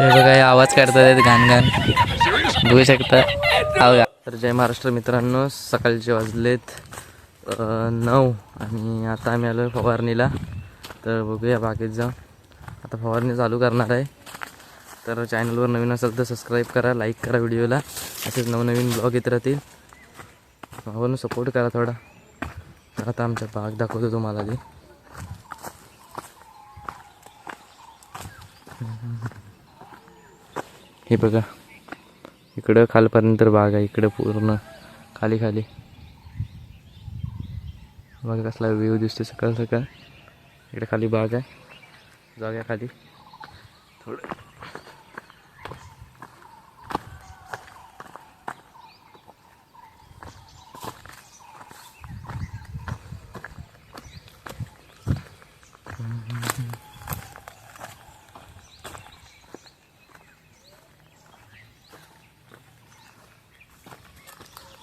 ते बघा आवाज काढतात घाण घाण बघू शकता. तर जय महाराष्ट्र मित्रांनो, सकाळचे वाजलेत 9 आणि आता आम्ही आलो फवारणीला. तर बघूया बागेत जाऊन आता फवारणी चालू करणार आहे. तर चॅनलवर नवीन असेल तर सबस्क्राईब करा, लाईक करा व्हिडिओला. असेच नवनवीन ब्लॉग येत राहतील. भावांनो सपोर्ट करा थोडा. तर आता आमच्या बाग दाखवतो तुम्हाला ते. हे बघा इकडं खालपर्यंत बाग आहे, इकडं पूर्ण खाली खाली बघा कसला व्ह्यू दिसते सकाळ सकाळ. इकडे खाली बाग आहे, जाऊया खाली थोडं.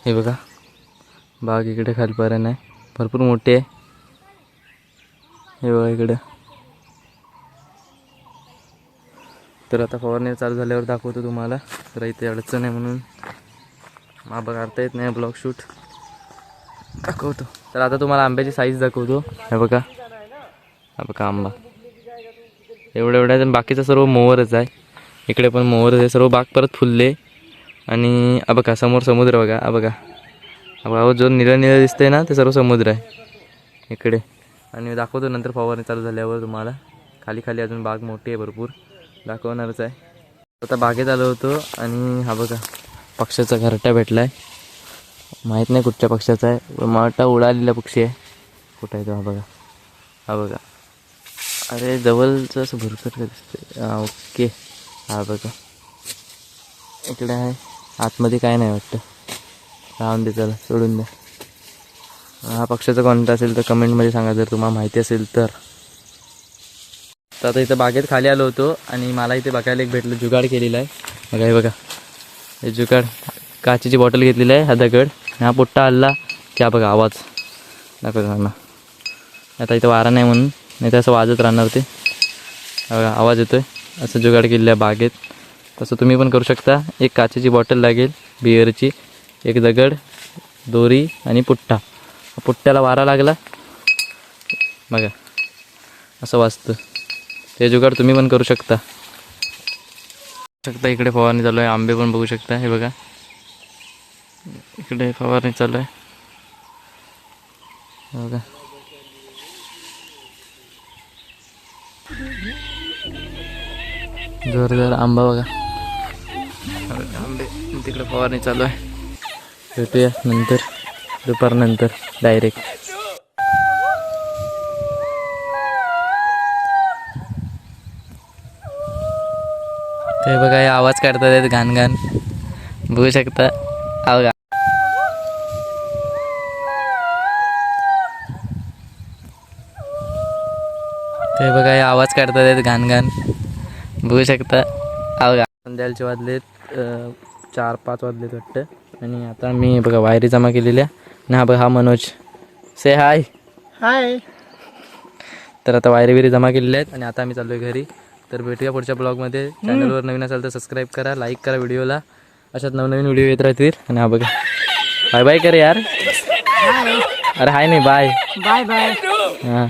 हे बघा बाग इकडे खालपर्यंत आहे, भरपूर मोठी आहे. हे बघा इकडं. तर आता फवारणी चालू झाल्यावर दाखवतो तुम्हाला. तर इथे अडचण आहे म्हणून माबा काढता येत नाही, ब्लॉग शूट दाखवतो. तर आता तुम्हाला आंब्याची साईज दाखवतो. हे बघा, हा बघा आंबा एवढ्या एवढ्या. बाकीचं सर्व मोहरच आहे, इकडे पण मोहरच आहे. सर्व बाग परत फुलले. आणि बघा समोर समुद्र बघा. बघा जो निळं निळं दिसतंय ना, ते सर्व समुद्र आहे इकडे. आणि दाखवतो नंतर फवारणी चालू झाल्यावर तुम्हाला. खाली खाली अजून बाग मोठी आहे, भरपूर दाखवणारच आहे. आता बागेत आलो होतो आणि हा बघा पक्ष्याचा घरटा भेटला आहे. माहीत नाही कुठच्या पक्षाचा आहे, मोठा उडालेला पक्षी आहे. कुठं आहे तो? हा बघा. अरे जवळचं असं भरपूर दिसतंय. हां ओके, हा बघा इकडे आहे. आतमध्ये काय नाही वाटतं, राहून दे, चला सोडून द्या. हा पक्षाचा कोणता असेल तर कमेंटमध्ये सांगा जर तुम्हाला माहिती असेल तर. आता इथं बागेत खाली आलो होतो आणि मला इथे बघायला एक भेटलं, जुगाड केलेला आहे बघा. हे बघा हे जुगाड, काचेची बॉटल घेतलेली आहे, हा दगड. हा पोट्टा हल्ला की हा बघा आवाज दाखवतो ना. आता इथं वारा नाही म्हणून, नाही तर असं वाजत राहणार ते. बघा आवाज येतोय. असं जुगाड केलेलं आहे बागेत. तसं तुम्ही पण करू शकता. एक काचेची बॉटल लागेल बिअरची, एक दगड, दोरी आणि पुट्टा. पुट्ट्याला वारा लागला बघा असं वाजतं. ते जुगाड तुम्ही पण करू शकता. इकडे फवारणी चालू आहे. आंबे पण बघू शकता. हे बघा इकडे फवारणी चालू आहे बघा. जोरदार आंबा बघा. आंबे तिकडे फवारणी चालू आहे. भेटूया नंतर, दुपारनंतर डायरेक्ट. ते बघा हे आवाज काढतात घाण घाण बघू शकता. बघा ते बघा हे आवाज काढतात घाण घाण बघू शकता. बघा संध्याकाळचे वाजलेत 4-5 वाजलेत वाटतं. आणि आता मी बघा वायरी जमा केलेल्या. आणि हा बघा हा मनोज, से हाय. हाय. तर आता वायरी बिरी जमा केलेल्या आहेत आणि आता आम्ही चाललो आहे घरी. तर भेटूया पुढच्या ब्लॉगमध्ये. चॅनलवर नवीन असाल तर सबस्क्राईब करा, लाईक करा व्हिडिओला. अशात नवनवीन व्हिडिओ येत राहतील. आणि हा बघा बाय बाय कर यार. अरे हाय नाही, बाय बाय बाय. हां.